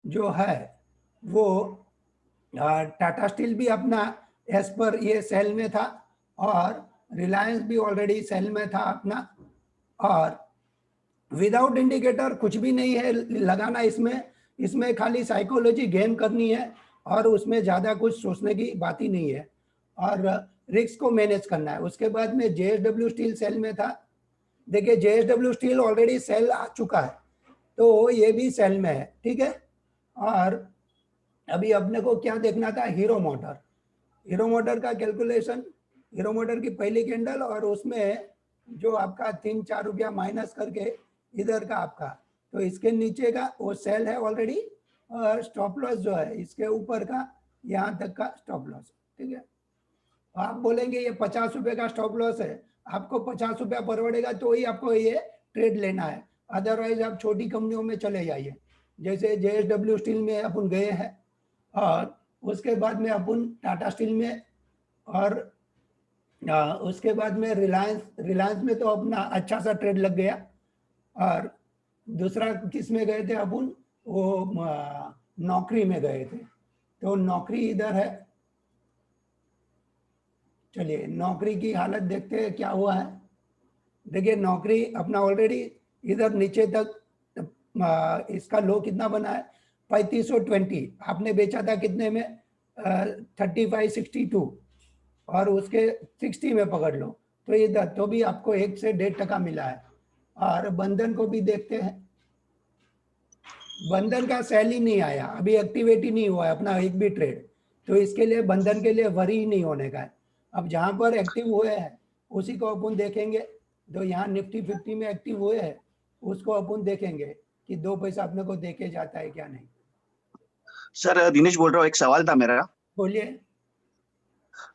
जो है वो टाटा स्टील भी अपना एज पर ये सेल में था, और रिलायंस भी ऑलरेडी सेल में था अपना। और विदाउट इंडिकेटर कुछ भी नहीं है लगाना इसमें। इसमें खाली साइकोलॉजी गेम करनी है, और उसमें ज़्यादा कुछ सोचने की बात ही नहीं है, और रिस्क को मैनेज करना है। उसके बाद में जेएसडब्ल्यू स्टील सेल में था। देखिए जेएसडब्ल्यू स्टील ऑलरेडी सेल आ चुका है, तो ये भी सेल में है, ठीक है। और अभी अपने को क्या देखना था, हीरो मोटर। हीरो मोटर का कैलकुलेशन, हीरो मोटर की पहली कैंडल और उसमें जो आपका 3-4 रुपया माइनस करके इधर का आपका, तो इसके नीचे का वो सेल है ऑलरेडी, और स्टॉप लॉस जो है इसके ऊपर का यहाँ तक का स्टॉप लॉस, ठीक है। आप बोलेंगे ये 50 रुपए का स्टॉप लॉस है, आपको 50 रुपया परवड़ेगा तो ही आपको ये ट्रेड लेना है, अदरवाइज आप छोटी कंपनियों में चले जाइए। जैसे जेएसडब्ल्यू स्टील में अपन गए हैं, और उसके बाद में अपन टाटा स्टील में, और उसके बाद में रिलायंस। रिलायंस में तो अपना अच्छा सा ट्रेड लग गया। और दूसरा किस में गए थे अपन, वो नौकरी में गए थे। तो नौकरी इधर है, चलिए नौकरी की हालत देखते हैं क्या हुआ है। देखिए नौकरी अपना ऑलरेडी इधर नीचे तक, इसका लो कितना बना है, 3520। आपने बेचा था कितने में, 3562, और उसके 60 में पकड़ लो, तो इधर तो भी आपको 1 से 1.5% मिला है। और बंधन को भी देखते हैं, बंधन का सेल ही नहीं आया, अभी एक्टिवेट ही नहीं हुआ है अपना एक भी ट्रेड, तो इसके लिए बंधन के लिए वरी ही नहीं होने का है। अब जहां पर एक्टिव हुए हैं उसी को अपन देखेंगे। जो यहाँ निफ्टी 50 में एक्टिव हुए हैं उसको अपन देखेंगे कि 2 पैसा अपने को देके जाता है क्या नहीं। सर दिनेश बोल रहा हूँ, एक सवाल था मेरा। बोलिए।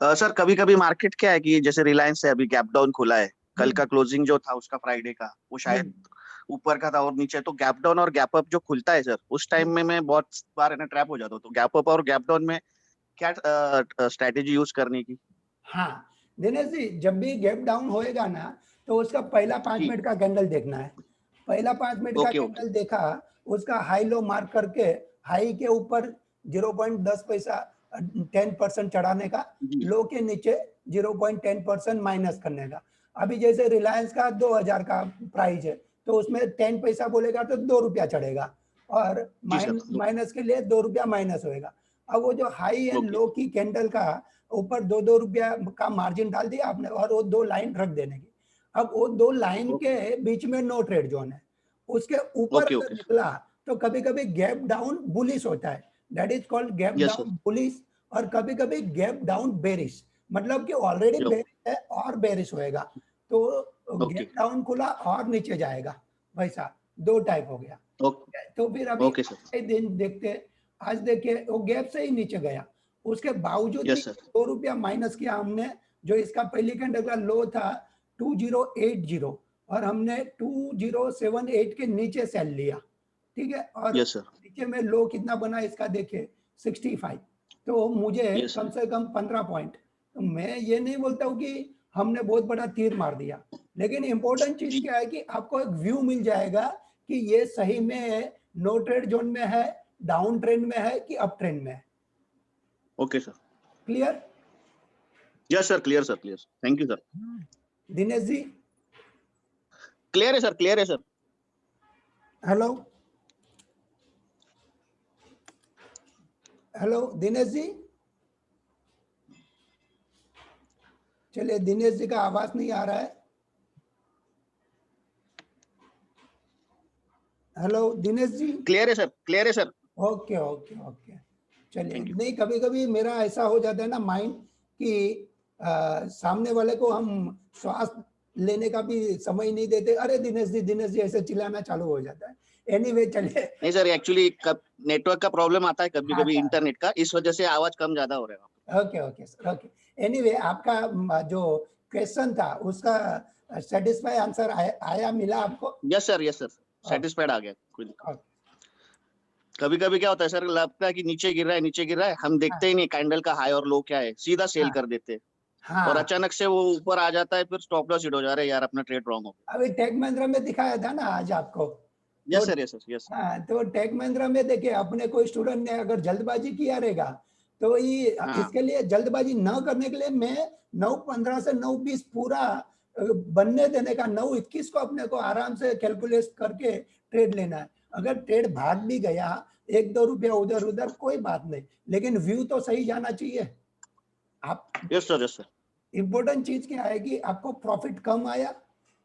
सर कभी कभी मार्केट क्या है कि जैसे रिलायंस है, अभी गैप डाउन खुला है, कल का क्लोजिंग जो था उसका फ्राइडे का वो शायद ऊपर का था और नीचे, तो गैप डाउन और गैप अप जो खुलता है सर, उस टाइम में मैं बहुत बार है ना ट्रैप हो जाता हूँ। तो गैप अप और गैप डाउन में क्या स्ट्रेटेजी यूज करने की? हाँ दिनेश जी, जब भी गैप डाउन होएगा ना, तो उसका पहला 5 मिनट का कैंडल देखना है। पहला 5 मिनट का ओके ओके कैंडल देखा, उसका हाई लो मार्क करके हाई के ऊपर 0.10 पैसा 10% चढ़ाने का, जी। लो के नीचे 0.10% माइनस करने का। अभी जैसे रिलायंस का 2000 का प्राइस है, तो उसमें 10 पैसा बोलेगा तो 2 रुपया चढ़ेगा, और जी सर। माइनस के लिए 2 रुपया माइनस होएगा। अब वो जो हाई एंड ओके लो की कैंडल का ऊपर 2-2 रुपया का मार्जिन डाल दिया आपने, और वो 2 लाइन रख देने की। अब वो 2 लाइन के बीच में नो ट्रेड जोन है, उसके ऊपर ओके अगर ओके। निकला तो कभी कभी गैप डाउन बुलिश होता है, that is called gap yes sir. Down bullish. और कभी कभी गैप डाउन बेरिश, मतलब कि ऑलरेडी बेरिश है और बेरिश होएगा, तो ओके गैप डाउन खुला और नीचे जाएगा, वैसा 2 टाइप हो गया। तो फिर अभी ओके सर। आज दिन देखते हैं। आज देखिए वो गैप से ही नीचे गया, उसके बावजूद भी यस सर। 2 रुपया माइनस किया हमने। जो इसका पहली कैंडल का लो था 2080, और हमने 2078 के नीचे सेल लिया, ठीक है। और यस सर। नीचे में लो कितना बना इसका देखिए, 65। तो मुझे यस कम सर। से कम 15 पॉइंट। तो मैं ये नहीं बोलता हूँ कि हमने बहुत बड़ा तीर मार दिया, लेकिन इंपॉर्टेंट चीज जी। क्या है कि आपको एक व्यू मिल जाएगा कि ये सही में नो ट्रेड जोन में है, डाउन ट्रेंड में है कि अप ट्रेंड में है। Okay sir. Clear? Yes sir, clear sir, clear. Thank you sir. Dinesh ji. Clear है सर, क्लियर है sir. Hello, hello Dinesh ji. चलिए दिनेश जी का आवाज नहीं आ रहा है। हेलो दिनेश जी। क्लियर है सर, क्लियर है सर। Okay okay okay. चलिए, थैंक यू। नहीं कभी कभी मेरा ऐसा हो जाता है ना माइंड कि सामने वाले को हम श्वास लेने का भी समय नहीं देते, अरे दिनेश जी ऐसे चिल्लाना चालू हो जाता है। एनीवे चलिए। नहीं सर, एक्चुअली नेटवर्क का प्रॉब्लम आता है कभी कभी, आता इंटरनेट का, इस वजह से आवाज कम ज्यादा हो रहा है। है। Okay okay sir, okay. Anyway आपका जो क्वेश्चन था उसका सेटिस्फाई आंसर आया मिला आपको? Yes sir, yes sir. Okay satisfied आ गया, कोई दिक्कत। ओके। कभी कभी क्या होता है सर, लगता है कि नीचे गिर रहा है, नीचे गिर रहा है, हम देखते ही हाँ नहीं कैंडल का हाई और लो क्या है, सीधा सेल हाँ कर देते हैं। और हाँ। अचानक से वो ऊपर आ जाता है, फिर स्टॉप लॉस हिट हो जा रहा है, यार अपना ट्रेड रॉन्ग हो अभी टेक महिंद्रा में दिखाया था ना आज आपको, yes sir, yes sir, yes. हाँ, तो टेक महिंद्रा में देखिए अपने कोई स्टूडेंट ने अगर जल्दबाजी किया रहेगा तो ये हाँ। इसके लिए जल्दबाजी न करने के लिए मैं 9:15 से 9:20 पूरा बनने देने का, 9:21 को अपने को आराम से कैलकुलेट करके ट्रेड लेना है। अगर ट्रेड भाग भी गया 1-2 रुपया उधर उधर कोई बात नहीं, लेकिन व्यू तो सही जाना चाहिए। आप yes sir, yes sir. Important चीज क्या है कि आपको प्रॉफिट कम आया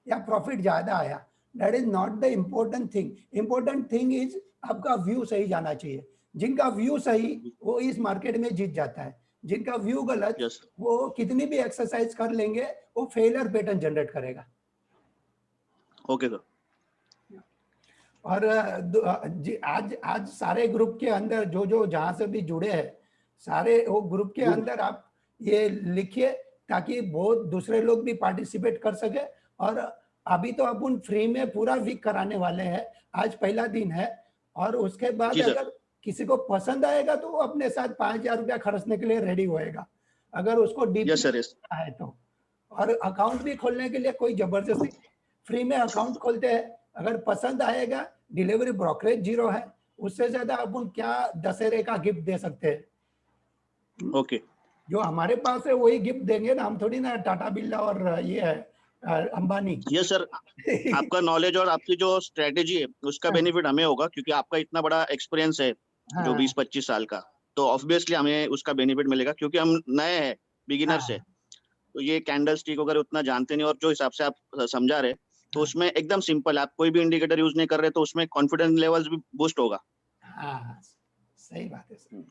या प्रॉफिट ज्यादा आया, that is not the important thing. Important thing is आपका व्यू सही जाना चाहिए। जिनका व्यू सही वो इस मार्केट में जीत जाता है, जिनका व्यू गलत यस। वो कितनी भी एक्सरसाइज कर लेंगे वो फेलियर पैटर्न जनरेट करेगा। Okay sir. और आज आज सारे ग्रुप के अंदर जो जो जहां से भी जुड़े हैं, सारे वो ग्रुप के अंदर आप ये लिखिए ताकि बहुत दूसरे लोग भी पार्टिसिपेट कर सके। और अभी तो अपन फ्री में पूरा वीक कराने वाले हैं, आज पहला दिन है। और उसके बाद जी सर। अगर किसी को पसंद आएगा तो वो अपने साथ 5,000 रुपया खर्चने के लिए रेडी होएगा, अगर उसको डीप यस सर, यस। है तो। और अकाउंट भी खोलने के लिए कोई जबरदस्ती, फ्री में अकाउंट खोलते हैं। अगर पसंद आएगा, डिलीवरी ब्रोकरेज 0 है, उससे ज्यादा अपन क्या दशहरे का गिफ्ट दे सकते हैं। ओके। जो हमारे पास है वही गिफ्ट देंगे ना, हम थोड़ी ना टाटा बिरला और ये है अंबानी। यस सर, आपका नॉलेज और आपकी जो स्ट्रेटेजी है उसका बेनिफिट हमें होगा, क्योंकि आपका इतना बड़ा एक्सपीरियंस है जो 20-25 साल का, तो ऑब्वियसली हमें उसका बेनिफिट मिलेगा, क्योंकि हम नए हैं, बिगिनर्स है। तो ये कैंडल स्टिक वगैरह उतना जानते नहीं, और जो हिसाब से आप समझा रहे तो उसमें एकदम सिंपल, आप कोई भी इंडिकेटर यूज नहीं कर रहे तो उसमें कॉन्फिडेंस लेवल्स भी बूस्ट होगा। हाँ, सही बात है सर।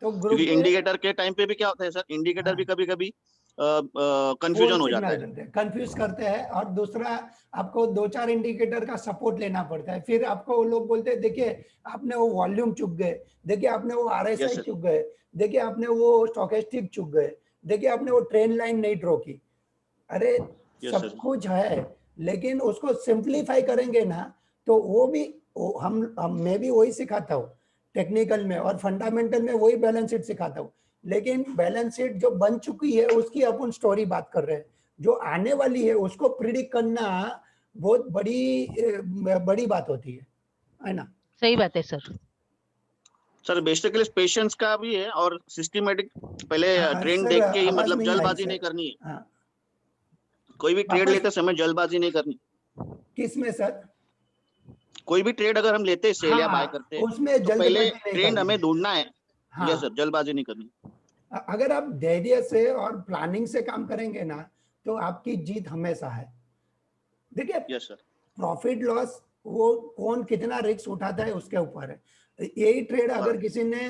तो ग्रुप क्योंकि में इंडिकेटर के टाइम पे भी क्या होता है सर, इंडिकेटर भी कभी कभी पोल कंफ्यूजन हो जाता सिग्नल है। कंफ्यूज करते हैं। और दूसरा आपको 2-4 इंडिकेटर का सपोर्ट लेना पड़ता है, फिर आपको वो लोग बोलते हैं देखिए आपने वो वॉल्यूम चुक गए, देखिए आपने वो आरएसआई यस सर। चुक गए, देखिए आपने वो स्टोकेस्टिक चुक गए, देखिए आपने वो ट्रेंड लाइन नहीं ड्रॉ की। अरे यस सब सर। कुछ है, लेकिन उसको सिंप्लीफाई करेंगे ना तो वो भी हम मैं भी वही सिखाता हूँ टेक्निकल में, और फंडामेंटल में वही बैलेंस शीट सिखाता हूँ। लेकिन बैलेंस शीट जो बन चुकी है उसकी अपन स्टोरी बात कर रहे हैं, जो आने वाली है उसको प्रिडिक्ट करना बहुत बड़ी बात होती है ना। सही बात है सर। सर बेसिकली पेशेंस का भी है, और सिस्टमेटिक पहले ट्रेंड सर देख के ही, आवाज मतलब नहीं आई जल्दबाजी सर। नहीं करनी है। हाँ, कोई भी ट्रेड वापस लेते समय जल्दबाजी नहीं करनी। किस में सर? कोई भी ट्रेड अगर हम लेते हैं, सेल या बाय करते हैं, उसमें तो पहले जल्दबाजी नहीं ट्रेंड करनी हमें है। ढूंढना है। हाँ, यस सर, जल्दबाजी नहीं करनी। अगर आप धैर्य से और प्लानिंग से काम करेंगे ना तो आपकी जीत हमेशा है। देखिए यस सर। प्रॉफिट लॉस वो कौन कितना रिस्क उठाता है उसके ऊपर है। यही ट्रेड अगर किसी ने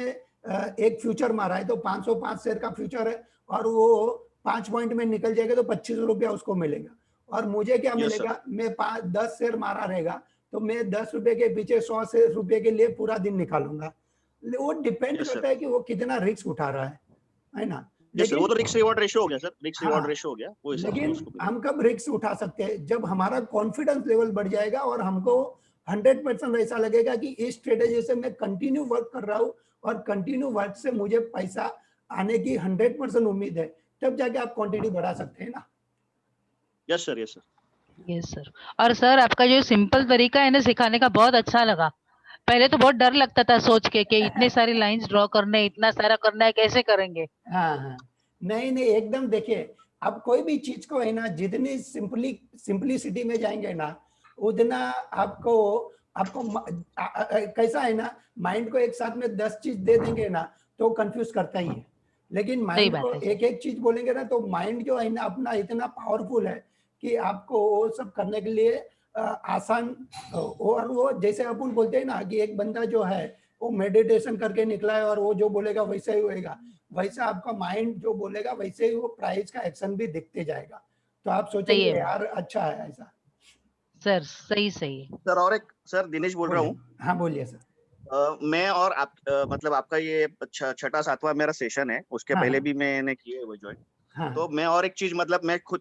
एक फ्यूचर मारा है तो 505 शेयर का फ्यूचर है और वो 5 पॉइंट में निकल जाएगा तो 25 रुपया उसको मिलेगा। और मुझे क्या Yes, मिलेगा, मैं 10 शेयर मारा रहेगा तो मैं 10 रुपए के पीछे 100 शेयर रुपए के लिए पूरा दिन निकालूंगा। वो डिपेंड Yes, sir. करता है कि वो कितना रिस्क उठा रहा है ना। यस सर, वो तो रिस्क रिवॉर्ड रेशियो हो गया सर, रिस्क रिवॉर्ड हाँ, रेशियो हो गया, वो हिसाब से लेकिन उसको मिलेगा। हम कब रिस्क उठा सकते हैं, जब हमारा कॉन्फिडेंस लेवल बढ़ जाएगा और हमको 100% ऐसा लगेगा कि इस स्ट्रेटेजी से मैं कंटिन्यू वर्क कर रहा हूँ और कंटिन्यू वर्क से मुझे पैसा आने की 100% उम्मीद है, तब जाके आप क्वांटिटी बढ़ा सकते हैं ना। Yes sir, yes sir. Yes sir. और सर आपका जो सिंपल तरीका है ना सिखाने का बहुत अच्छा लगा। पहले तो बहुत डर लगता था सोच के कि इतने सारी लाइंस ड्रॉ करने, इतना सारा करना है, कैसे करेंगे। हाँ, नहीं नहीं एकदम देखिए, आप कोई भी चीज को है ना जितनी सिंपलिसिटी में जाएंगे ना उतना आपको आपको कैसा है ना, माइंड को एक साथ में 10 चीज दे देंगे ना तो कंफ्यूज करता ही है। लेकिन सही माइंड बात को है सर। एक एक चीज बोलेंगे ना तो माइंड जो है ना अपना इतना पावरफुल है कि आपको वो सब करने के लिए आसान। और वो जैसे अपन बोलते हैं ना कि एक बंदा जो है वो मेडिटेशन करके निकला है और वो जो बोलेगा वैसा ही होएगा, वैसा आपका माइंड जो बोलेगा वैसे ही वो प्राइस का एक्शन भी दिखते जाएगा। तो आप सही है सोचेंगे वो। यार अच्छा है ऐसा। सर सही सही। सर और एक, सर दिनेश बोल रहा बोलिए, हूँ। हाँ बोलिए सर। मैं और आप मतलब आपका ये छठा सातवां मेरा सेशन है, उसके हाँ पहले भी मैंने किए है वो ज्वाइन। हाँ तो मैं और एक चीज, मतलब मैं खुद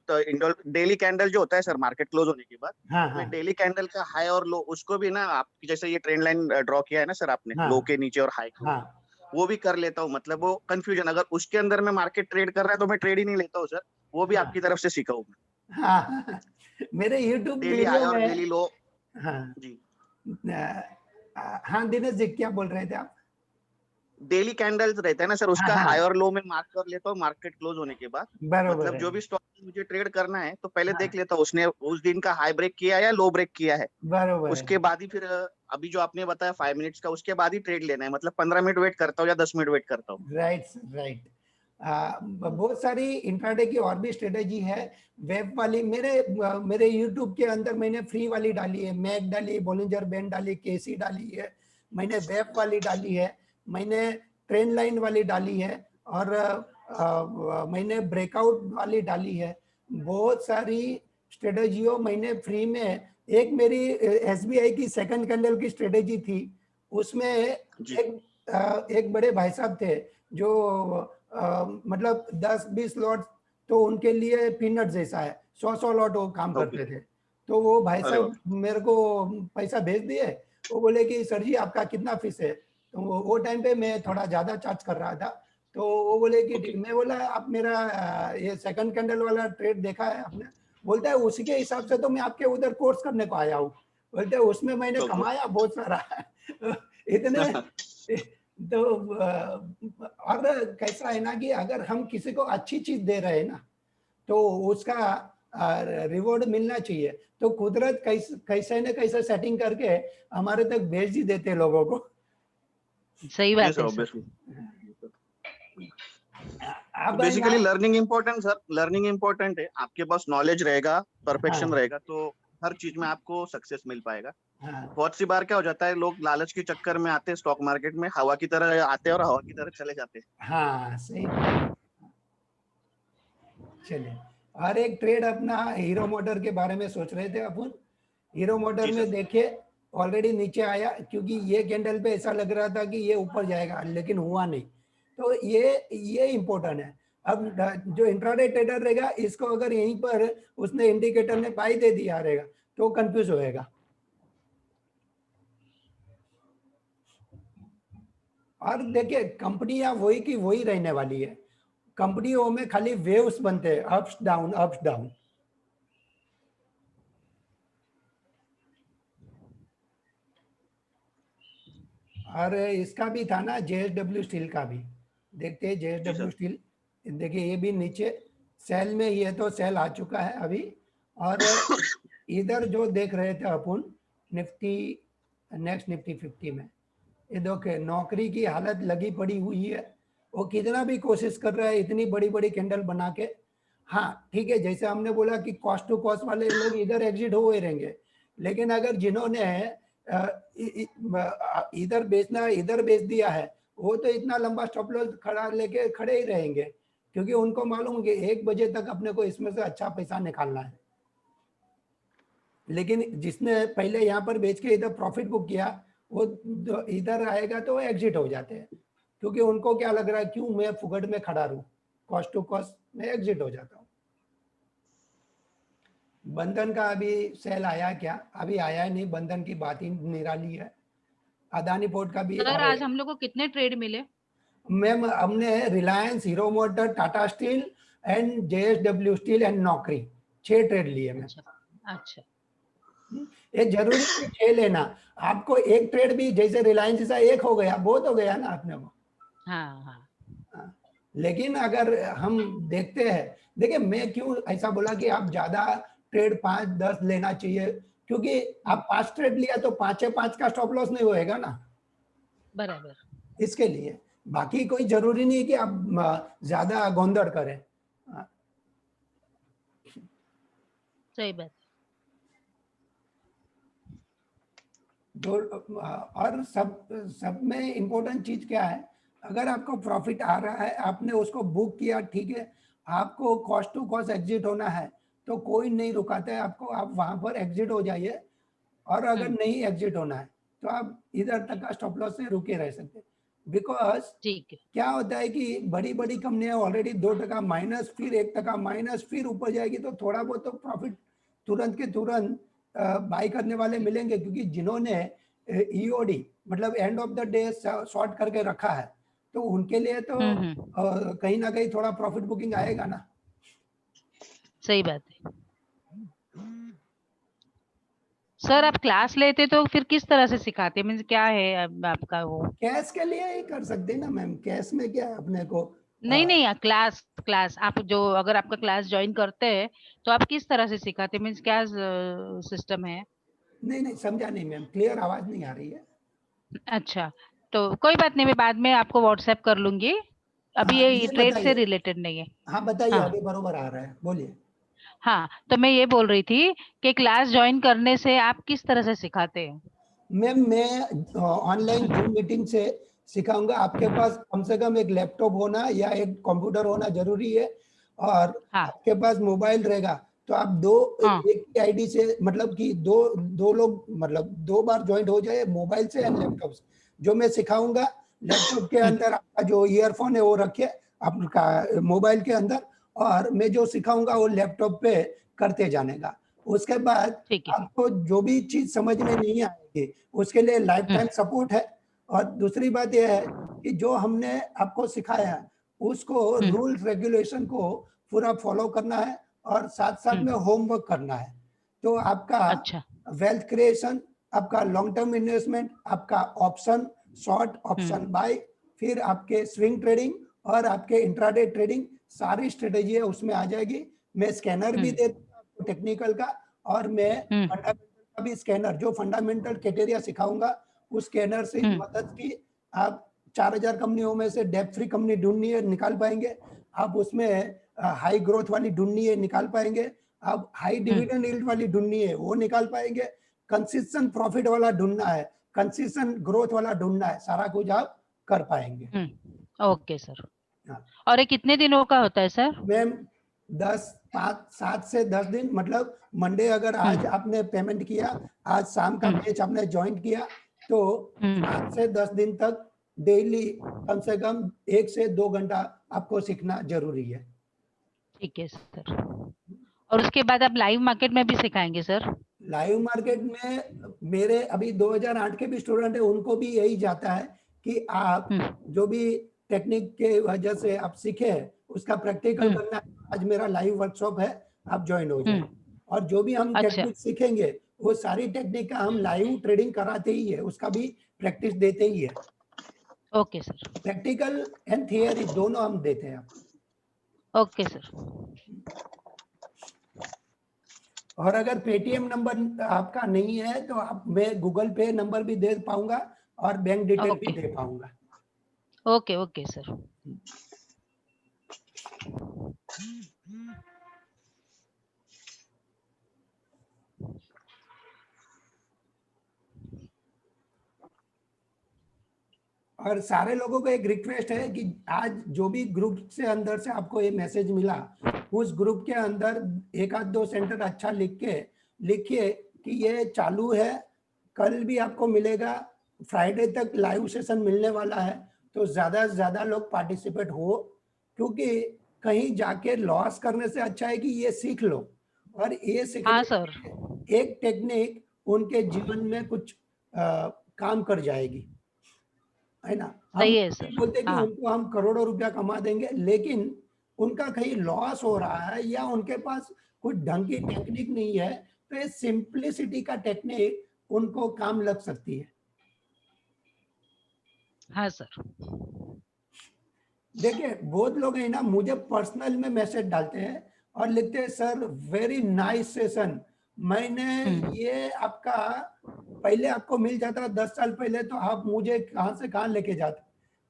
डेली कैंडल जो होता है सर, मार्केट क्लोज होने के बाद हाँ हाँ मैं डेली कैंडल का हाई और लो उसको भी ना, आपकी जैसे ये ट्रेंड लाइन ड्रॉ किया है ना सर आपने, हाँ लो के नीचे और हाई के हाँ ऊपर, वो भी कर लेता हूँ। मतलब वो कंफ्यूजन, अगर उसके अंदर में मार्केट ट्रेड कर रहा है तो मैं ट्रेड ही नहीं लेता हूँ सर, वो भी हाँ आपकी तरफ से सीखा हूँ मैं। हाँ। मेरे YouTube डेली हाई वीडियो और में डेली लो। हाँ जी। हाँ दिनेश जी, क्या बोल रहे थे आप? डेली कैंडल्स रहता है ना सर, उसका हाँ हाई हाँ, और लो में मार्क कर लेता हूँ मार्केट क्लोज होने के बाद। बरोबर मतलब है। जो भी स्टॉक मुझे ट्रेड करना है तो पहले हाँ, देख लेता हूँ उसने उस दिन का हाई ब्रेक किया या लो ब्रेक किया है। बरोबर है। उसके बाद ही फिर अभी जो आपने बताया 5 मिनट्स का, उसके बाद ही ट्रेड लेना है। मतलब 15 मिनट वेट करता हूँ या 10 मिनट वेट करता हूँ। Right right. बहुत सारी इंट्राडे की और भी स्ट्रेटेजी है। वेब वाली मेरे यूट्यूब के अंदर मैंने फ्री वाली डाली है, मैक डाली, बोलिंजर बैंड डाली, केसी डाली है, मैंने वेब वाली डाली है, मैंने ट्रेन लाइन वाली डाली है, और मैंने ब्रेकआउट वाली डाली है। बहुत सारी स्ट्रेटेजियों मैंने फ्री में। एक मेरी एसबीआई की सेकंड कैंडल की स्ट्रेटेजी थी, उसमें जी एक बड़े भाई साहब थे जो मतलब 10-20 लॉट तो उनके लिए पीनट जैसा है, 100 लॉट वो काम ओके। करते थे। तो वो भाई अरे वाह। साहब मेरे को पैसा भेज दिए। वो बोले कि सर जी आपका कितना फीस है? तो वो टाइम पे मैं थोड़ा ज्यादा चार्ज कर रहा था। तो वो बोले कि ओके। मैं बोला आप मेरा ये सेकंड कैंडल वाला ट्रेड देखा है आपने? बोलता है उसी के हिसाब से तो मैं आपके उधर कोर्स करने को आया हूँ। बोलते हैं उसमें मैंने ओके। कमाया बहुत सारा। इतने तो और कैसा है ना कि अगर हम किसी को अच्छी चीज दे रहे हैं ना, तो उसका रिवॉर्ड मिलना चाहिए। तो कुदरत कैसे न कैसे सेटिंग करके हमारे तक भेज ही देते हैं लोगों को। सही जी बात सर, है सर। ऑब्वियसली। तो अब बेसिकली यहाँ, learning important sir, learning important है। आपके पास नॉलेज रहेगा, परफेक्शन हाँ रहेगा तो हर चीज में आपको सक्सेस मिल पाएगा। हाँ बहुत सी बार क्या हो जाता है, लोग लालच के चक्कर में आते हैं स्टॉक मार्केट में, हवा की तरह आते हैं और हवा की तरह चले जाते हैं। हाँ, सही बात है। चलिए, और एक ट्रेड अपना हीरो मोटर के बारे में सोच रहे थे अपन। हीरो मोटर जी में सर। देखिए ऑलरेडी नीचे आया, क्योंकि ये कैंडल पे ऐसा लग रहा था कि ये ऊपर जाएगा, लेकिन हुआ नहीं। तो ये इम्पोर्टेंट है। अब जो इंट्राडे ट्रेडर रहेगा, इसको अगर यहीं पर उसने इंडिकेटर ने बाई दे दिया रहेगा तो कंफ्यूज होएगा। और देखिए कंपनियां वही की वही रहने वाली है। कंपनियों में खाली वेव्स बनते हैं, अप्स डाउन अप्स डाउन। और इसका भी था ना जेएसडब्ल्यू स्टील का भी। देखते हैं जी जेएसडब्ल्यू सर। स्टील। देखिए ये भी नीचे सेल में ही है, तो सेल आ चुका है अभी। और इधर जो देख रहे थे अपन निफ्टी, नेक्स्ट निफ्टी 50 में, ये देखो नौकरी की हालत लगी पड़ी हुई है। वो कितना भी कोशिश कर रहा है इतनी बड़ी बड़ी कैंडल बना के। हाँ ठीक है, जैसे हमने बोला कि कॉस्ट टू कॉस्ट वाले लोग इधर एग्जिट हुए रहेंगे, लेकिन अगर जिन्होंने इधर बेचना इधर बेच दिया है, वो तो इतना लंबा स्टॉप लॉस खड़ा लेके खड़े ही रहेंगे, क्योंकि उनको मालूम है कि 1 बजे तक अपने को इसमें से अच्छा पैसा निकालना है। लेकिन जिसने पहले यहाँ पर बेच के इधर प्रॉफिट बुक किया, वो इधर आएगा तो एग्जिट हो जाते हैं, क्योंकि उनको क्या लग रहा है क्यों मैं फुकट में खड़ा रहूं, कॉस्ट टू कॉस्ट में एग्जिट हो जाता हूँ। बंधन का अभी सेल आया क्या? अभी आया नहीं, बंधन की बात ही निराली है। अदानी पोर्ट का भी सर आए। आज हम लोग को कितने ट्रेड मिले? मैम हमने Reliance, hero motor, Tata steel and JSW steel and नौकरी 6 ट्रेड लिए मैम। अच्छा अच्छा। ये जरूरी नहीं 6 लेना, आपको एक ट्रेड भी जैसे रिलायंस जैसा एक हो गया बहुत हो गया ना अपने को। हाँ हाँ। हाँ, लेकिन अगर हम देखते हैं, देखिए मैं क्यों ऐसा बोला कि आप ज्यादा ट्रेड 5-10 लेना चाहिए, क्योंकि आप 5 ट्रेड लिया तो 5-5 का स्टॉप लॉस नहीं होएगा ना, बराबर। इसके लिए। बाकी कोई जरूरी नहीं कि आप ज्यादा गोंदड़ करें। सही बात। और सब में इम्पोर्टेंट चीज क्या है, अगर आपको प्रॉफिट आ रहा है, आपने उसको बुक किया, ठीक है, आपको कॉस्ट टू कॉस्ट एग्जिट होना है तो कोई नहीं रुकाता है आपको, आप वहां पर एग्जिट हो जाइए। और अगर नहीं एग्जिट होना है तो आप इधर तक का स्टॉप लॉस से रुके रह सकते हैं। बिकॉज ठीक है। क्या होता है कि बड़ी बड़ी कंपनियां ऑलरेडी 2% माइनस, फिर 1% माइनस, फिर ऊपर जाएगी तो थोड़ा बहुत तो प्रॉफिट तुरंत के तुरंत बाई करने वाले मिलेंगे, क्योंकि जिन्होंने ईओडी मतलब end of the day short करके रखा है, तो उनके लिए तो हम्म। कहीं ना कहीं थोड़ा प्रॉफिट बुकिंग आएगा ना। सही बात है। सर आप क्लास लेते तो फिर किस तरह से सिखाते, मीन्स क्या है आपका वो? कैश के लिए ही कर सकते हैं ना मैम, कैश में क्या है अपने को। नहीं नहीं, क्लास क्लास आप जो अगर आपका क्लास ज्वाइन करते हैं तो आप किस तरह से सिखाते, मीन्स क्या सिस्टम है? नहीं नहीं समझा नहीं मैम, क्लियर आवाज नहीं आ रही है। अच्छा, तो कोई बात नहीं, मैं बाद में आपको व्हाट्सएप कर लूंगी, अभी हाँ ये ये ट्रेड से बताइए। रिलेटेड नहीं है। हाँ बताइए, हाँ आगे बरोबर आ रहा है, बोलिए। हाँ, तो मैं ये बोल रही थी कि क्लास ज्वाइन करने से आप किस तरह से सिखाते हैं? मैम मैं ऑनलाइन जूम मीटिंग से सिखाऊंगा। आपके पास कम से कम एक लैपटॉप होना या एक कंप्यूटर होना जरूरी है, और हाँ आपके पास मोबाइल रहेगा। तो आप दो हाँ। एक ही आईडी से, मतलब कि दो दो लोग, मतलब दो बार ज्वाइंट हो जाए मोबाइल से एंड लैपटॉप से। जो मैं सिखाऊंगा, लैपटॉप के अंदर आपका जो ईयरफोन है वो रखिए आपका मोबाइल के अंदर, और मैं जो सिखाऊंगा वो लैपटॉप पे करते जाने का। उसके बाद ठीक है। आपको जो भी चीज समझ में नहीं आएगी उसके लिए लाइफ टाइम सपोर्ट है। और दूसरी बात यह है कि जो हमने आपको सिखाया है उसको रूल्स रेगुलेशन को पूरा फॉलो करना है, और साथ साथ में होमवर्क करना है। तो आपका अच्छा। वेल्थ क्रिएशन, आपका लॉन्ग टर्म इन्वेस्टमेंट, आपका ऑप्शन शॉर्ट, ऑप्शन बाय, फिर आपके स्विंग ट्रेडिंग और आपके इंट्राडे ट्रेडिंग, सारी स्ट्रेटेजी है उसमें आ जाएगी। मैं स्कैनर भी देता हूं आपको टेक्निकल का, और मैं फंडामेंटल का भी स्कैनर, जो फंडामेंटल क्राइटेरिया सिखाऊंगा उस स्कैनर से मदद की आप 4000 कंपनियों में से डेब्ट फ्री कंपनी ढूंढनी है, निकाल पाएंगे। आप उसमें हाई ग्रोथ वाली ढूंढनी है, निकाल पाएंगे। आप हाई डिविडेंड यील्ड वाली ढूंढनी है, वो निकाल पाएंगे। कंसिस्टेंट प्रॉफिट वाला ढूंढना है, कंसिस्टेंट ग्रोथ वाला ढूंढना है, सारा कुछ आप कर पाएंगे। Okay sir. हाँ और ये कितने दिनों का होता है सर? मैम 7 से 10 दिन, मतलब मंडे अगर आज आपने पेमेंट किया, आज शाम का बैच आपने ज्वाइन किया, तो 7 से 10 दिन तक डेली कम से कम 1 से 2 घंटा आपको सीखना जरूरी है। ठीक है सर। और उसके बाद आप लाइव मार्केट में भी सिखाएंगे सर? लाइव मार्केट में मेरे अभी 2008 के भी स्टूडेंट है, उनको भी यही जाता है कि आप जो भी टेक्निक के वजह से आप सीखे उसका प्रैक्टिकल करना है। आज मेरा लाइव वर्कशॉप है, आप ज्वाइन हो जाए। और जो भी हम अच्छा। टेक्निक सीखेंगे वो सारी टेक्निक का हम लाइव ट्रेडिंग कराते ही है, उसका भी प्रैक्टिस देते ही है। Okay sir. Practical and theory दोनों हम देते हैं आपको। Okay sir. और अगर पेटीएम नंबर आपका नहीं है तो आप, मैं गूगल पे नंबर भी दे पाऊंगा और बैंक डिटेल भी ओके दे पाऊंगा। Okay okay sir. और सारे लोगों को एक रिक्वेस्ट है कि आज जो भी ग्रुप से अंदर से आपको ये मैसेज मिला, उस ग्रुप के अंदर एक आध दो सेंटर अच्छा लिखिए कि ये चालू है, कल भी आपको मिलेगा, फ्राइडे तक लाइव सेशन मिलने वाला है। तो ज्यादा से ज्यादा लोग पार्टिसिपेट हो, क्योंकि कहीं जाके लॉस करने से अच्छा है कि ये सीख लो, और ये हाँ सीखने सर। से एक टेक्निक उनके जीवन में कुछ काम कर जाएगी, है ना। हम सही है नहीं सर। बोलते कि हाँ उनको हम करोड़ों रुपया कमा देंगे, लेकिन उनका कहीं लॉस हो रहा है या उनके पास कुछ ढंग की टेक्निक नहीं है, तो ये सिंप्लिसिटी का टेक्निक उनको काम लग सकती है। हाँ सर। देखिए बहुत लोग हैं ना, मुझे पर्सनल में मैसेज डालते हैं और लिखते हैं सर वेरी नाइस सेशन, मैंने ये आपका पहले आपको मिल जाता 10 साल पहले तो आप मुझे कहां से कहां लेके जाते।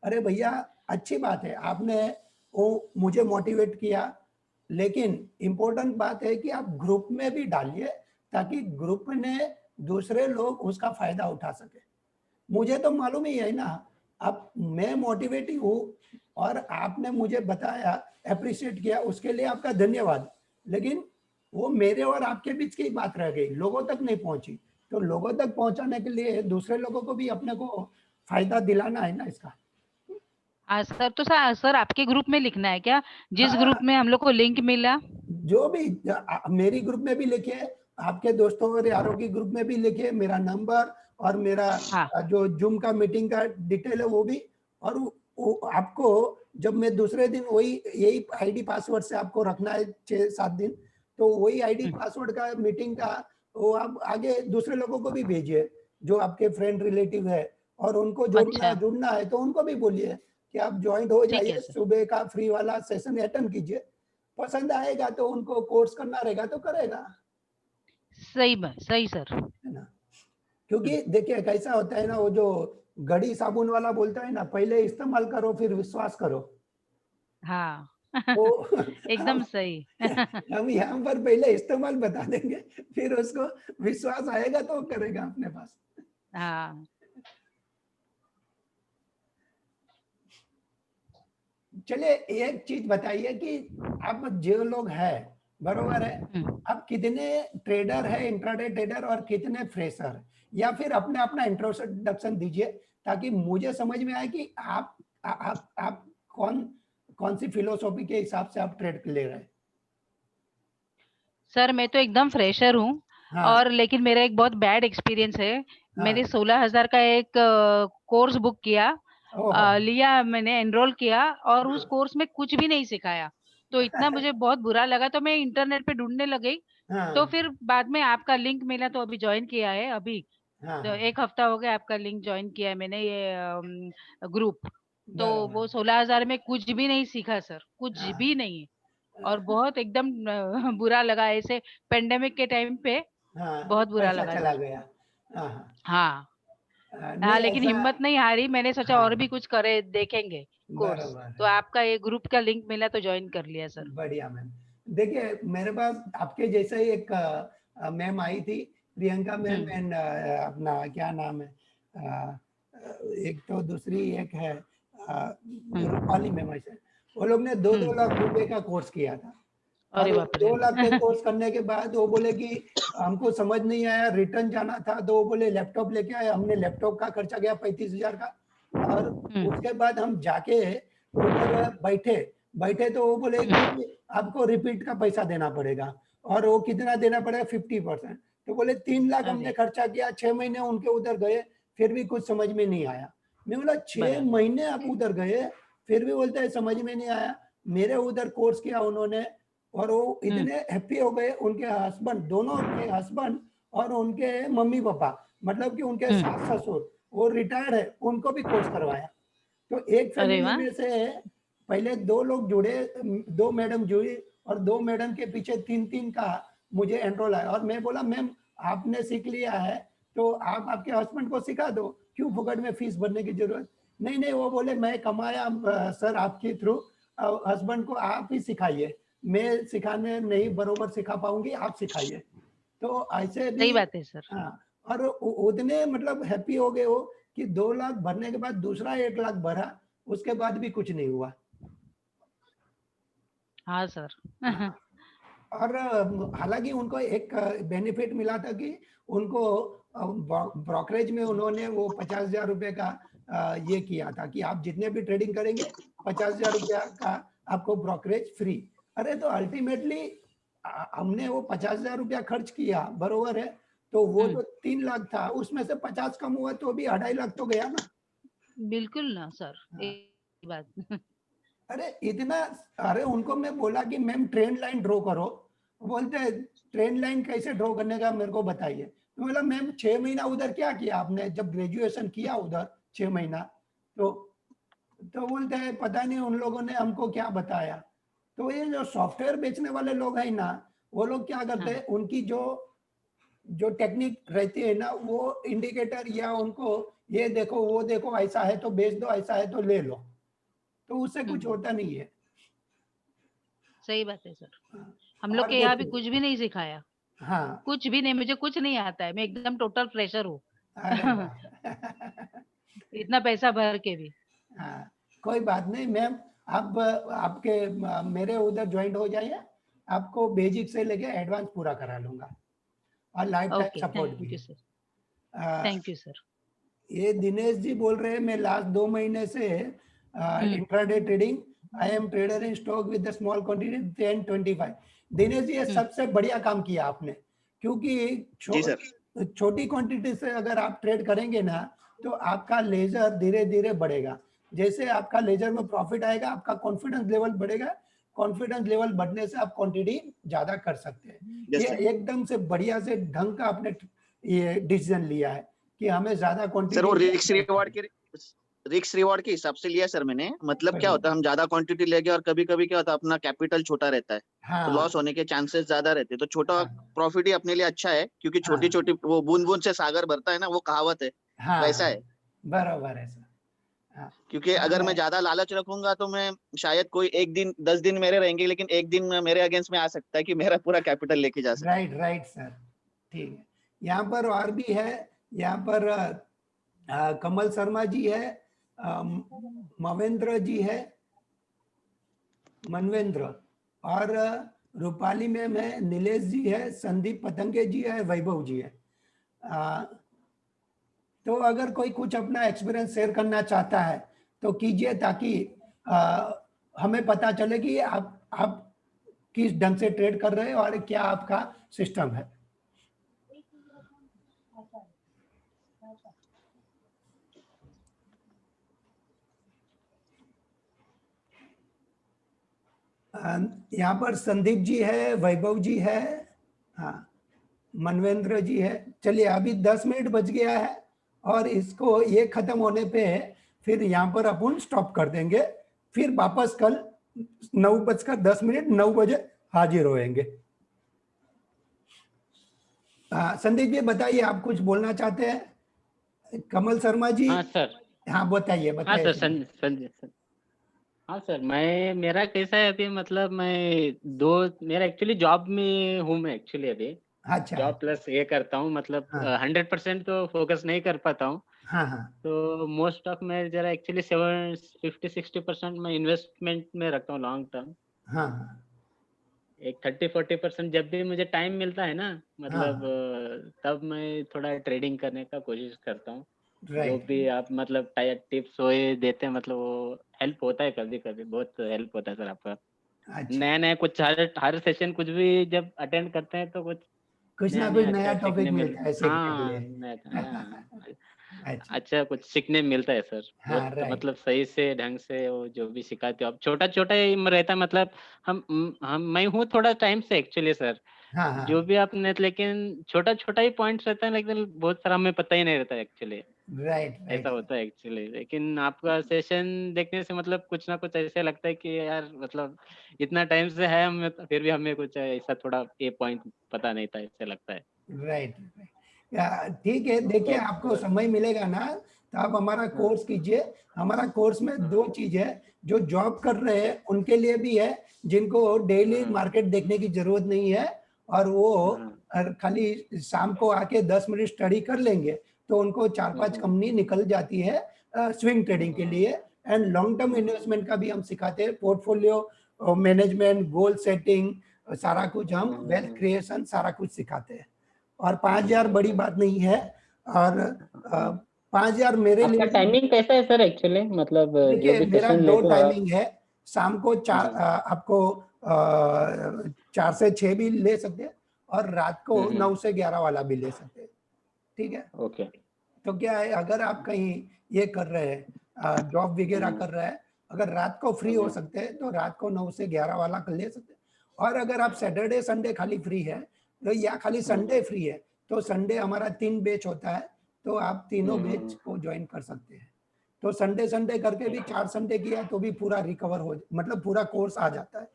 अरे भैया अच्छी बात है, आपने वो मुझे मोटिवेट किया, लेकिन इंपॉर्टेंट बात है कि आप ग्रुप में भी डालिए ताकि ग्रुप ने दूसरे लोग उसका फायदा उठा सके। मुझे तो मालूम ही है ना, आप, मैं मोटिवेट हूँ और आपने मुझे बताया, अप्रिशिएट किया, उसके लिए आपका धन्यवाद। लेकिन वो मेरे और आपके बीच की बात रह गई, लोगों तक नहीं पहुंची। तो लोगों तक पहुंचाने के लिए दूसरे लोगों को भी अपने को फायदा दिलाना है ना इसका। हाँ सर, तो सर आपके ग्रुप में लिखना है क्या, जिस हाँ ग्रुप में हम लोग को लिंक मिला? जो भी मेरी ग्रुप में भी लिखे, आपके दोस्तों और यारों की ग्रुप में भी लिखे, मेरा नंबर और मेरा हाँ। जो जूम का मीटिंग का डिटेल है वो भी। और वो आपको जब मैं दूसरे दिन वही यही आईडी पासवर्ड से आपको रखना है 6-7 दिन, तो वही आईडी पासवर्ड का मीटिंग का वो आप आगे दूसरे लोगों को भी भेजिए जो आपके फ्रेंड रिलेटिव है, और उनको अच्छा, जुड़ना है तो उनको भी बोलिए कि आप ज्वाइंट हो ठीक है जाइए, सर। सुबह का फ्री वाला सेशन अटेंड कीजिए। पसंद आएगा तो उनको कोर्स करना रहेगा तो करेगा, सही सर। है ना? हुँ, क्योंकि देखिए कैसा होता है ना, वो जो घड़ी साबुन वाला बोलता है ना, पहले इस्तेमाल करो फिर विश्वास करो। हाँ। तो एकदम हम सही। हम यहाँ पर पहले इस्तेमाल बता देंगे, फिर उसको विश्वास आएगा तो वो करेगा अपने पास। हाँ। चलिए एक चीज बताइए कि अब जो लोग हैं, बरोबर है, हुँ। अब कितने ट्रेडर है, इंट्राडे ट्रेडर, और कितने फ्रेशर, या फिर अपने अपना इंट्रोडक्शन दीजिए ताकि मुझे समझ में आए कि आप कौन कौन सी फिलोसॉफी के हिसाब से आप ट्रेड ले रहे हैं। सर मैं तो एकदम फ्रेशर हूँ हाँ, और लेकिन मेरा एक बहुत बैड एक्सपीरियंस है। हाँ, मैंने 16,000 का एक कोर्स बुक किया, ओहो, लिया मैंने एनरोल किया और उस हाँ, कोर्स में कुछ भी नहीं सिखाया। तो इतना मुझे बहुत बुरा लगा तो मैं इंटरनेट पे ढूँढने लगी। तो हाँ, फिर बाद में आपका लिंक मिला तो अभी जॉइन किया है अभी। हाँ, तो हाँ, 1 हफ्ता हो गया आपका लिंक जॉइन किया है मैंने ये ग्रुप। तो बराबर, वो 16,000 में कुछ भी नहीं सीखा सर, कुछ हाँ, भी नहीं। और बहुत एकदम बुरा लगा ऐसे पेंडेमिक के टाइम पे हाँ, बहुत बुरा पैसा लगा चला सर। गया। हाँ, हाँ, हाँ, हाँ, नहीं लेकिन ऐसा, हिम्मत नहीं हारी, मैंने सोचा और भी हाँ, कुछ करे देखेंगे कोर्स। बराबर तो है। आपका ये ग्रुप का लिंक मिला तो जॉइन कर लिया सर। बढ़िया मैम। देखिए मेरे पास आपके जैसे ही एक मैम आई थी, प्रियंका मैम, हुँ, एंड अपना क्या नाम है, अ, एक तो दूसरी एक है रूपाली हुँ, मैम ऐसे, वो लोग ने 2-2 लाख हुँ। रुपए का कोर्स किया था। अरे और बाप रे! 2 लाख के कोर्स करने के बाद वो बोले कि हमको समझ नहीं आया, रिटर्न जाना था, तो वो बोले लैपटॉप लेके आए, हमने लैपटॉप का खर्चा गया 35,000 का। और हुँ, उसके बाद हम जाके उधर बैठे, तो वो बोले हुँ, कि आपको रिपीट का पैसा देना पड़ेगा, और वो कितना देना पड़ेगा, 50%। तो बोले 3 लाख हमने अरे! खर्चा किया, 6 महीने उनके उधर गए, फिर भी कुछ समझ में नहीं आया। मैं बोला 6 बराबर। महीने आप उधर गए, फिर भी बोलते हैं समझ में नहीं आया। मेरे उधर कोर्स किया उन्होंने, और वो हुँ, इतने हैप्पी हो गए, उनके हस्बैंड, दोनों के हस्बैंड और उनके मम्मी-पापा, मतलब कि उनके हुँ। सास-ससुर, वो रिटायर्ड है, उनको भी कोर्स करवाया। तो एक अरे फैमिली वाह! में से पहले 2 लोग जुड़े, 2 मैडम जुड़ी, और 2 मैडम के पीछे 3-3 का मुझे एनरोल आया, और मैं बोला मैम आपने सीख लिया है तो आप आपके हस्बैंड को सिखा दो, क्यों फुकट में फीस भरने की जरूरत। नहीं नहीं, वो बोले मैं कमाया सर आपके थ्रू, हस्बैंड को आप ही सिखाइए, मैं सिखाने नहीं बरोबर सिखा पाऊंगी, आप सिखाइए। तो ऐसे भी, सही बात है सर। हाँ, और उतने मतलब हैप्पी हो गए हो कि 2 लाख भरने के बाद दूसरा 1 लाख भरा, उसके बाद भी कुछ नहीं हुआ। हाँ सर। हाँ, और हालाँकि उनको एक बेनिफिट मिला था कि उनको ब्रोकरेज में उन्होंने वो 50,000 रुपए का ये किया था कि आप जितने भी ट्रेडिंग करेंगे, 50,000 रुपया का आपको ब्रोकरेज फ्री। अरे तो अल्टीमेटली हमने वो 50,000 रुपया खर्च किया, बरोबर है? तो वो हुँ, जो 3 लाख था, उसमें से 50 कम हुआ तो भी 2.5 लाख तो गया ना। बिल्कुल ना सर, हाँ। एक बात। अरे इतना, अरे उनको मैं बोला कि मैम ट्रेन लाइन ड्रॉ करो, बोलते हैं ट्रेन लाइन कैसे ड्रॉ करने का मेरे को बताइए। तो बोला मैम 6 महीना उधर क्या किया आपने, जब ग्रेजुएशन किया उधर 6 महीना, तो बोलते हैं पता नहीं उन लोगों ने हमको क्या बताया। तो ये जो सॉफ्टवेयर बेचने वाले लोग हैं ना, वो लोग क्या करते हाँ, हैं, उनकी जो जो टेक्निक रहती है ना, वो इंडिकेटर या उनको ये देखो वो देखो, ऐसा है तो बेच दो, ऐसा है तो ले लो, तो उससे हुँ, कुछ होता नहीं है। सही बात है सर। हाँ, हम लोग और के यहाँ भी देखिए, कुछ भी नहीं सिखाया, हाँ, कुछ भी नहीं, मुझे कुछ नहीं आता है, मैं एकदम टोटल फ्रेशर हूँ। अरे वाह! इतना पैसा भर के भी। हाँ, कोई बात नहीं मैम, आप आपके मेरे उधर जॉइंट हो जाइए, आपको बेसिक से लेके एडवांस पूरा करा लूँगा, और लाइफ टाइम ओके, सपोर्ट भी थैंक यू है। Sir, a, thank you sir. ये दिनेश जी बोल रहे हैं, मैं लास्ट 2 महीने से हुँ, intraday trading, I am trader in stock with the small quantity 10-25। Dinesh ji ये हुँ, सबसे बढ़िया काम किया आपने, क्योंकि जी सर। छोटी क्वांटिटी से अगर आप ट्रेड करेंगे ना, तो आपका लेजर धीरे-धीरे बढ़ेगा। जैसे आपका लेजर में प्रॉफिट आएगा, आपका कॉन्फिडेंस लेवल बढ़ेगा, कॉन्फिडेंस लेवल बढ़ने से आप क्वांटिटी ज्यादा कर सकते हैं। Yes, ये sir. एकदम से बढ़िया से ढंग का आपने ये डिसीजन लिया है कि हमें ज्यादा सर क्वांटिटी वो रिक्स रिवॉर्ड के हिसाब से लिया सर मैंने। मतलब क्या होता है, हम ज्यादा क्वांटिटी ले गए और कभी कभी क्या होता है, अपना कैपिटल छोटा रहता है तो लॉस हाँ होने के चांसेस ज्यादा रहते हैं। तो छोटा हाँ प्रॉफिट ही अपने लिए अच्छा है, क्योंकि छोटी हाँ छोटी वो बूंद बूंद से सागर भरता है ना, वो कहावत है, हाँ वैसा हाँ, है। बराबर है सर। हाँ क्योंकि हाँ, अगर मैं ज्यादा लालच रखूंगा तो मैं शायद कोई एक दिन 10 दिन मेरे रहेंगे, लेकिन एक दिन मेरे अगेंस्ट में आ सकता है कि मेरा पूरा कैपिटल लेके जा सकता राइट राइट सर, ठीक है। यहाँ पर और भी है, यहाँ पर कमल शर्मा जी है, मवेंद्र जी है, मनवेंद्र, और रूपाली मैम है, नीलेश जी है, संदीप पतंगे जी है, वैभव जी है। तो अगर कोई कुछ अपना एक्सपीरियंस शेयर करना चाहता है तो कीजिए, ताकि हमें पता चले कि आप किस ढंग से ट्रेड कर रहे हैं और क्या आपका सिस्टम है। यहाँ पर संदीप जी है, वैभव जी है, हाँ, मनवेंद्र जी है। चलिए अभी 10 मिनट बच गया है और इसको ये खत्म होने पे फिर यहाँ पर अपन स्टॉप कर देंगे, फिर वापस कल 9:10 9 बजे हाजिर होएंगे। संदीप जी बताइए, आप कुछ बोलना चाहते हैं? कमल शर्मा जी, हाँ सर। हाँ बताइए हाँ बताइए सर, संदीप। संजय सर। हाँ सर, मैं मेरा कैसा है अभी, मतलब मैं मेरा एक्चुअली जॉब में हूँ मैं एक्चुअली अभी। अच्छा जॉब प्लस ये करता हूँ, मतलब हाँ 100% तो फोकस नहीं कर पाता हूँ। हाँ हाँ तो मोस्ट ऑफ मैं जरा एक्चुअली 50-60% मैं इन्वेस्टमेंट में रखता हूँ लॉन्ग टर्म। हाँ हाँ एक 30-40% जब भी मुझे टाइम मिलता है ना, हाँ मतलब तब मैं थोड़ा ट्रेडिंग करने का कोशिश करता हूँ। जो राइट। भी आप मतलब टिप्स वो ये देते हैं, मतलब वो हेल्प होता है, कभी कभी बहुत हेल्प होता है सर आपका। अच्छा, नया नया कुछ हर सेशन कुछ भी जब अटेंड करते हैं तो कुछ कुछ नया ना कुछ नया नया अच्छा टॉपिक सीखने मिलता है सीखने के हाँ लिए। अच्छा, अच्छा कुछ सीखने मिलता है सर। हाँ बहुत राइट, मतलब सही से ढंग से वो जो भी सिखाते हो आप, छोटा छोटा ही रहता है, मतलब मैं हूँ थोड़ा टाइम से एक्चुअली सर। हाँ जो हाँ भी आपने, लेकिन छोटा छोटा ही पॉइंट्स रहता है, लेकिन बहुत सारा हमें पता ही नहीं रहता एक्चुअली। राइट ऐसा राइट होता है एक्चुअली, लेकिन आपका सेशन देखने से मतलब कुछ ना कुछ ऐसे लगता है कि यार मतलब इतना टाइम से है हम, फिर भी हमें कुछ ऐसा थोड़ा ये पॉइंट पता नहीं था, ऐसे लगता है। राइट ठीक है। देखिए आपको समय मिलेगा ना तो आप हमारा हाँ कोर्स कीजिए। हमारा कोर्स में दो चीज है, जो जॉब कर रहे हैं उनके लिए भी है, जिनको डेली हाँ मार्केट देखने की जरूरत नहीं है और वो हाँ खाली शाम को आके 10 मिनट स्टडी कर लेंगे तो उनको 4-5 हाँ कंपनी निकल जाती है स्विंग ट्रेडिंग के लिए। एंड लॉन्ग टर्म इन्वेस्टमेंट का भी हम सिखाते हैं, पोर्टफोलियो मैनेजमेंट, गोल सेटिंग, सारा कुछ हम, वेल्थ क्रिएशन सारा कुछ सिखाते हैं। और 5,000 बड़ी बात नहीं है। और 5,000 मेरे आपका लिए भी। टाइमिंग कैसा है सर एक्चुअली, मतलब जो देखिए भी मेरा सेशन दो लेते हो आप? टाइमिंग है, शाम को आपको 4 से 6 भी ले सकते हैं और रात को 9 से 11 वाला भी ले सकते हैं। ठीक है, ओके। तो क्या है, अगर आप कहीं ये कर रहे हैं जॉब वगैरह कर रहे हैं, अगर रात को फ्री हो सकते हैं तो रात को 9 से 11 वाला कर ले सकते हैं। और अगर आप सैटरडे संडे खाली फ्री है तो, या खाली संडे फ्री है तो संडे हमारा 3 बैच होता है, तो आप तीनों बैच को ज्वाइन कर सकते हैं। तो संडे संडे करके भी 4 संडे किया तो भी पूरा रिकवर हो, मतलब पूरा कोर्स आ जाता है।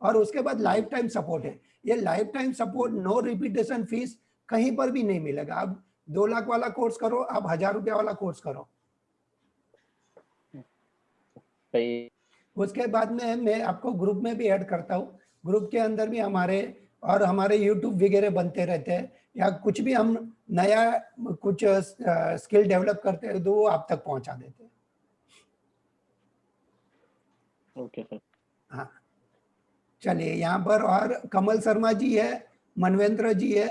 और उसके बाद लाइफ टाइम सपोर्ट है। ये lifetime support, no repetition fees, कहीं पर भी नहीं मिलेगा। आप 2 लाख वाला कोर्स करो, आप 1,000 रुपया वाला कोर्स करो। सही। उसके बाद में मैं आपको ग्रुप में भी ऐड करता हूँ। ग्रुप के अंदर भी हमारे यूट्यूब वगैरह बनते रहते हैं, या कुछ भी हम नया कुछ स्किल डेवलप करते हैं तो वो आप तक पहुंचा देते हैं। Okay sir. हाँ, चलिए यहाँ पर और कमल शर्मा जी है, मनवेंद्र जी है।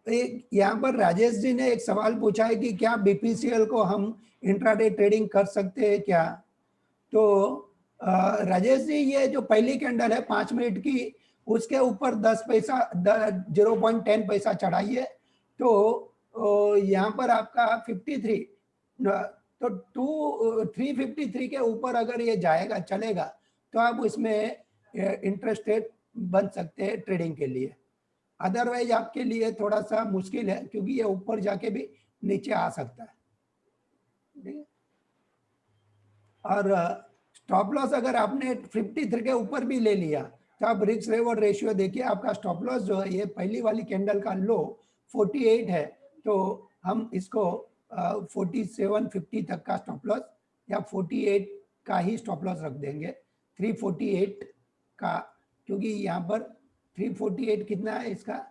एक यहाँ पर राजेश जी ने एक सवाल पूछा है कि क्या बीपीसीएल को हम इंट्राडे ट्रेडिंग कर सकते हैं क्या? तो राजेश जी, ये जो पहली कैंडल है 5 मिनट की, उसके ऊपर 10 पैसा 0.10 पैसा चढ़ाइए तो यहाँ पर आपका 53, तो 353 के ऊपर अगर ये जाएगा, चलेगा, तो आप उसमें इंटरेस्टेड बन सकते हैं ट्रेडिंग के लिए। अदरवाइज आपके लिए थोड़ा सा मुश्किल है, क्योंकि ये ऊपर जाके भी नीचे आ सकता है, ठीक है। और स्टॉप लॉस अगर आपने 53 के ऊपर भी ले लिया तो आप रिस्क रिवॉर्ड रेशियो देखिए, आपका स्टॉप लॉस जो है, ये पहली वाली कैंडल का लो 48 है, तो हम इसको 4750 तक का स्टॉप लॉस या 48 का ही स्टॉप लॉस रख देंगे, 348 का, क्योंकि यहाँ पर 348 कितना है इसका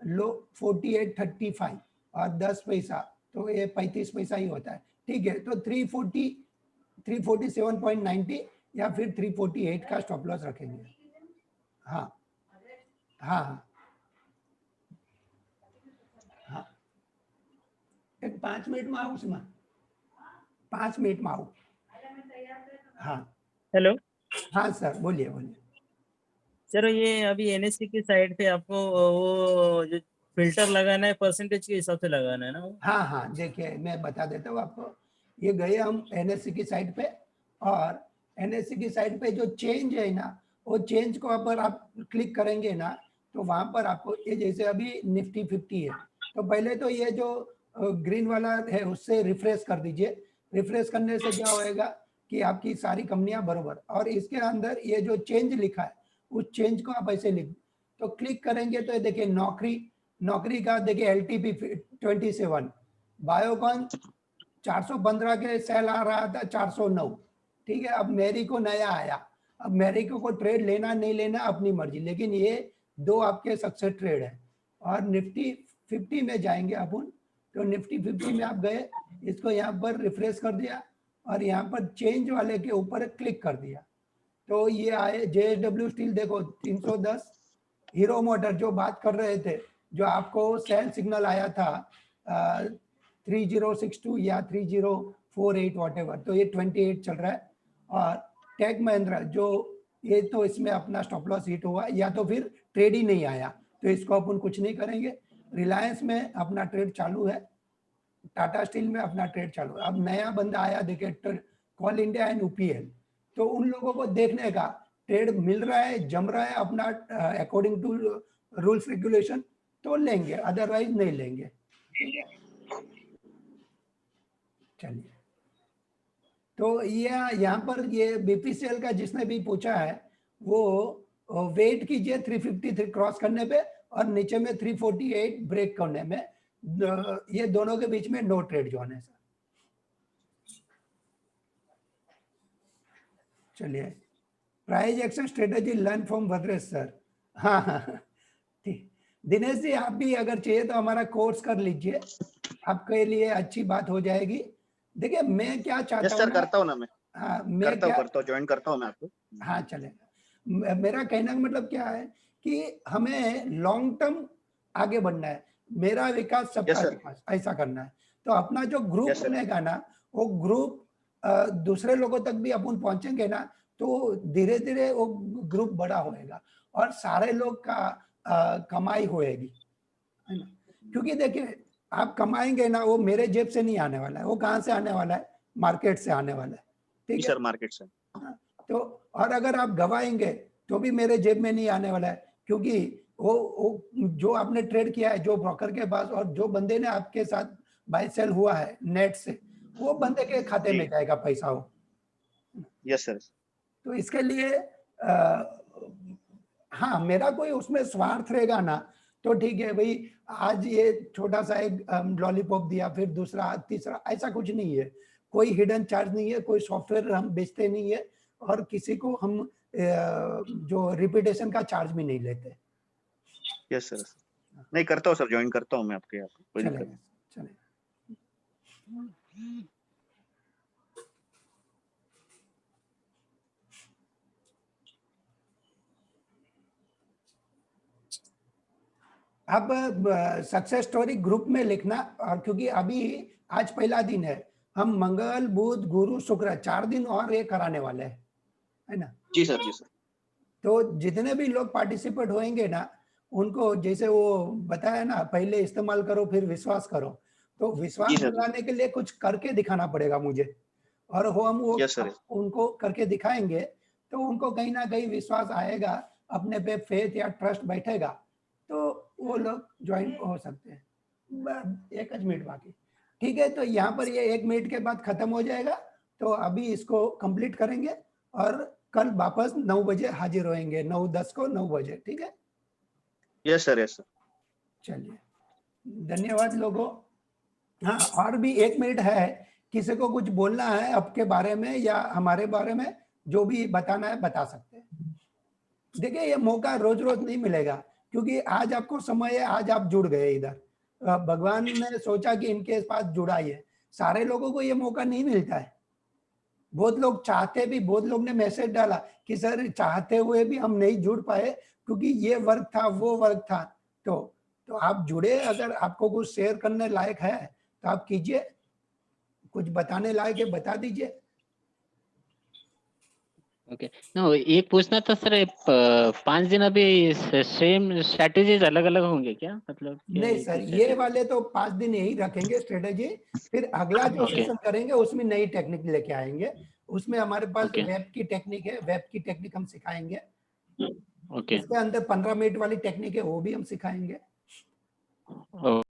लो 4835 और 10 पैसा, तो ये 35 पैसा ही होता है, ठीक है। तो 347.90 या फिर 348 का स्टॉप लॉस रखेंगे। हाँ हाँ हाँ हाँ, एक 5 मिनट में आऊँ उसमें, 5 मिनट में आऊँ। हाँ हेलो हाँ सर, बोलिए बोलिए। सर, ये अभी एनएससी की साइड पे आपको वो जो फिल्टर लगाना है परसेंटेज के हिसाब से लगाना है ना वो? हाँ हाँ, देखिए मैं बता देता हूँ आपको। ये गए हम एनएससी की साइट पे, और एनएससी की साइट पे जो चेंज है ना, वो चेंज को अगर आप क्लिक करेंगे ना, तो वहां पर आपको ये, जैसे अभी निफ्टी 50 है, तो पहले तो ये जो ग्रीन वाला है उससे रिफ्रेश कर दीजिए। रिफ्रेश करने से क्या होएगा कि आपकी सारी कंपनियां बरोबर, और इसके अंदर ये जो चेंज लिखा है उस चेंज को आप ऐसे लिख, तो क्लिक करेंगे तो ये देखिए नौकरी का देखिए LTP 27, बायोकॉन 415 के सेल आ रहा था 409, ठीक है। अब मेरी को नया आया, अब मेरी को ट्रेड लेना नहीं लेना अपनी मर्जी, लेकिन ये दो आपके सक्सेस ट्रेड है। और निफ्टी 50 में जाएंगे अपन, तो निफ्टी 50 में आप गए, इसको यहाँ पर रिफ्रेश कर दिया और यहाँ पर चेंज वाले के ऊपर क्लिक कर दिया, तो ये आए JSW स्टील देखो 310, हीरो मोटर जो बात कर रहे थे, जो आपको सेल सिग्नल आया था 3062 या 3048 वॉटेवर, तो ये 28 चल रहा है। और टेक महिंद्रा जो, ये तो इसमें अपना स्टॉप लॉस हिट हुआ, या तो फिर ट्रेड ही नहीं आया, तो इसको अपन कुछ नहीं करेंगे। रिलायंस में अपना ट्रेड चालू है, टाटा स्टील में अपना ट्रेड चालू है। अब नया बंदा आया देखिए, कॉल इंडिया एंड UPL, तो उन लोगों को देखने का, ट्रेड मिल रहा है, जम रहा है अपना अकॉर्डिंग टू रूल्स रेगुलेशन, तो लेंगे, अदरवाइज नहीं लेंगे, ठीक है। चलिए, तो ये यहाँ पर ये BPCL का जिसने भी पूछा है, वो वेट कीजिए 353 क्रॉस करने पे, और नीचे में 348 ब्रेक करने में, ये दोनों के बीच में नो ट्रेड जोन है सर। चलिए, price action strategy learn from Bhadresh sir. हाँ हाँ ठीक, दिनेश जी आप भी अगर चाहिए तो हमारा कोर्स कर लीजिए, आपके लिए अच्छी बात हो जाएगी। देखिए मैं क्या चाहता यस हूँ सर, ना, करता हूँ ना मैं, हाँ मैं करता क्या, हूँ ज्वाइन करता हूँ मैं आपको। हाँ चलेगा। मेरा कहने का मतलब क्या है कि हमें लॉन्ग टर्म आगे बढ़ना है, मेरा विकास सबका Yes, sir. विकास, ऐसा करना है। तो अपना जो ग्रुप Yes, sir. बनेगा ना, वो ग्रुप दूसरे लोगों तक भी अपन पहुंचेंगे ना, तो धीरे धीरे वो ग्रुप बड़ा होएगा और सारे लोग का कमाई होएगी, है ना। क्योंकि देखिए आप कमाएंगे ना, वो मेरे जेब से नहीं आने वाला है, वो कहाँ से आने वाला है, मार्केट से आने वाला है, ठीक है सर, मार्केट से। तो, और अगर आप गवाएंगे तो भी मेरे जेब में नहीं आने वाला है, क्योंकि वो जो आपने ट्रेड किया है, जो ब्रोकर के पास, और जो बंदे ने आपके साथ बाय सेल हुआ है नेट से, वो बंदे के खाते में जाएगा पैसा हो। Yes sir. तो इसके लिए हाँ, मेरा कोई उसमें स्वार्थ रहेगा ना, तो ठीक है भाई, आज ये छोटा सा एक लॉलीपॉप दिया, फिर दूसरा, तीसरा, ऐसा कुछ नहीं है। कोई हिडन चार्ज नहीं है, कोई सॉफ्टवेयर हम बेचते नहीं है, और किसी को हम जो रिपीटेशन का चार्ज भी नहीं लेते। यस सर, नहीं करता हूँ सर, ज्वाइन करता हूँ मैं आपके यहाँ, कोई दिक्कत नहीं। चलेगा। अब सक्सेस स्टोरी ग्रुप में लिखना, और क्योंकि अभी आज पहला दिन है, हम मंगल बुध गुरु शुक्र 4 दिन और ये कराने वाले हैं, है ना। जी सर, जी सर। तो जितने भी लोग पार्टिसिपेट होंगे ना, उनको जैसे वो बताया ना, पहले इस्तेमाल करो फिर विश्वास करो, तो विश्वास दिलाने के लिए कुछ करके दिखाना पड़ेगा मुझे, और हम वो Yes, sir. उनको करके दिखाएंगे, तो उनको कहीं ना कहीं विश्वास आएगा, अपने पे फेथ या ट्रस्ट बैठेगा, तो वो लोग ज्वाइन हो सकते हैं। 1 मिनट बाकी, ठीक है। तो यहाँ पर ये 1 मिनट के बाद खत्म हो जाएगा, तो अभी इसको कंप्लीट करेंगे और कल वापस 9 बजे हाजिर होएंगे, 9:10 को 9 बजे, ठीक है। Yes sir, yes sir. चलिए, धन्यवाद लोगों। हाँ, और भी 1 मिनट है, किसी को कुछ बोलना है आपके बारे में या हमारे बारे में, जो भी बताना है बता सकते हैं। देखिए, ये मौका रोज रोज नहीं मिलेगा, क्योंकि आज आपको समय है, आज आप जुड़ गए इधर। भगवान ने सोचा कि इनके पास जुड़ा ही है, सारे लोगों को ये मौका नहीं मिलता है। बहुत लोग चाहते भी, बहुत लोग ने मैसेज डाला कि सर चाहते हुए भी हम नहीं जुड़ पाए, क्योंकि ये वर्क था, वो वर्क था। तो आप जुड़े, अगर आपको कुछ शेयर करने लायक है तो आप कीजिए, कुछ बताने लायक है बता दीजिए। ओके, नो एक पूछना था सर, 5 दिन अभी सेम स्ट्रेटेजीज अलग अलग होंगे क्या, मतलब नहीं सर, ये वाले तो 5 दिन यही रखेंगे स्ट्रेटेजी, फिर अगला जो Okay. सेशन करेंगे उसमें नई टेक्निक लेके आएंगे। उसमें हमारे पास Okay. वेब की टेक्निक है, वेब की टेक्निक हम सिखाएंगे। ओके इसके अंदर 15 मिनट वाली टेक्निक है, वो भी हम सिखाएंगे।